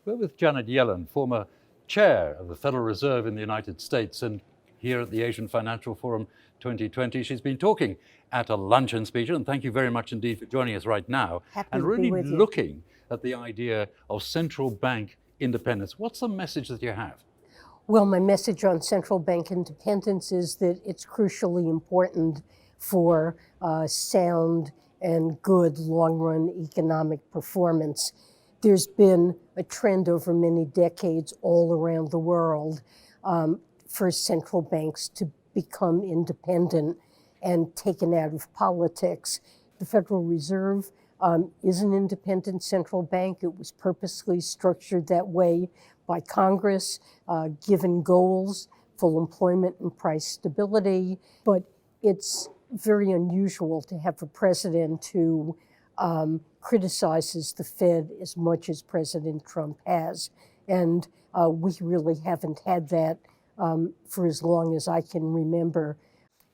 We're with Janet Yellen, former chair of the Federal Reserve in the United States, and here at the Asian Financial Forum 2020, she's been talking at a luncheon speech, and thank you very much indeed for joining us right now. Happy and to really be with you. looking at the idea of central bank independence. What's the message that you have? Well, my message on central bank independence is that it's crucially important for sound and good long-run economic performance. There's been a trend over many decades all around the world for central banks to become independent and taken out of politics. The Federal Reserve is an independent central bank. It was purposely structured that way by Congress, given goals, full employment and price stability. But it's very unusual to have a president who criticizes the Fed as much as President Trump has. And we really haven't had that for as long as I can remember.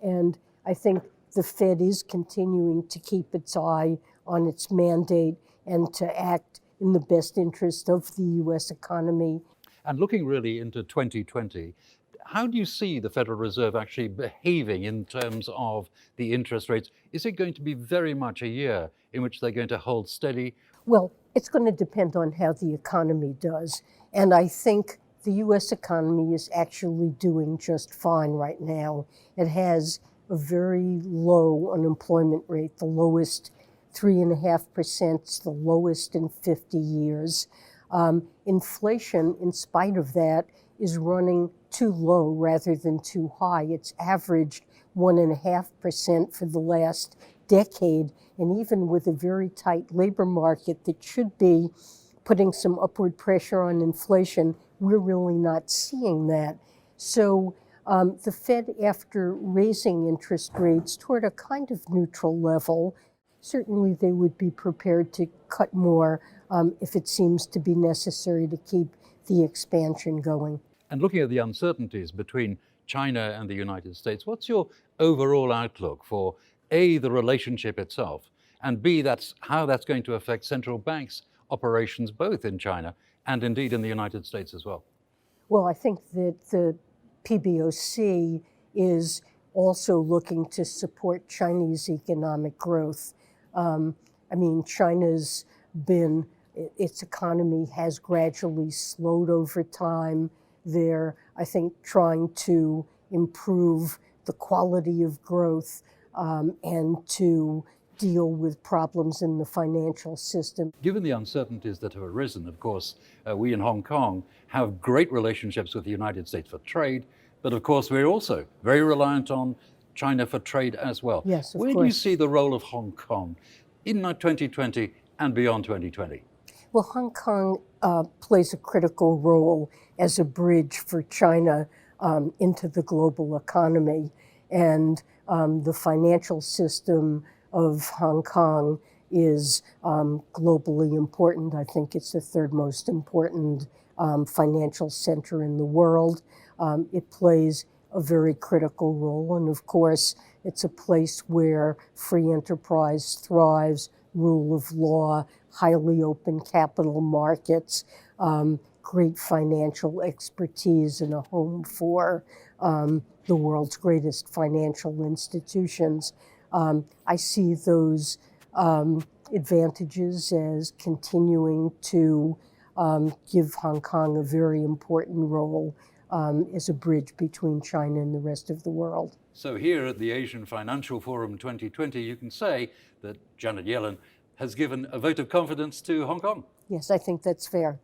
And I think the Fed is continuing to keep its eye on its mandate and to act in the best interest of the U.S. economy. And looking really into 2020, how do you see the Federal Reserve actually behaving in terms of the interest rates? Is it going to be very much a year in which they're going to hold steady? Well, it's going to depend on how the economy does. And I think the U.S. economy is actually doing just fine right now. It has a very low unemployment rate, the lowest 3.5%, it's the lowest in 50 years. Inflation, in spite of that, is running too low rather than too high. It's averaged 1.5% for the last decade, and even with a very tight labor market that should be putting some upward pressure on inflation, we're really not seeing that. So the Fed, after raising interest rates toward a kind of neutral level, certainly they would be prepared to cut more if it seems to be necessary to keep the expansion going. And looking at the uncertainties between China and the United States, what's your overall outlook for A, the relationship itself, and B, how that's going to affect central banks' operations both in China and indeed in the United States as well? Well, I think that the PBOC is also looking to support Chinese economic growth. China's its economy has gradually slowed over time. They're, I think, trying to improve the quality of growth and to deal with problems in the financial system. Given the uncertainties that have arisen, of course, we in Hong Kong have great relationships with the United States for trade, but of course we're also very reliant on China for trade as well. Yes, of Where course. do you see the role of Hong Kong in 2020 and beyond 2020? Well, Hong Kong plays a critical role as a bridge for China into the global economy. And the financial system of Hong Kong is globally important. I think it's the third most important financial center in the world. It plays a very critical role. And of course, it's a place where free enterprise thrives, rule of law, highly open capital markets, great financial expertise, and a home for the world's greatest financial institutions. I see those advantages as continuing to give Hong Kong a very important role as a bridge between China and the rest of the world. So here at the Asian Financial Forum 2020, you can say that Janet Yellen has given a vote of confidence to Hong Kong. Yes, I think that's fair.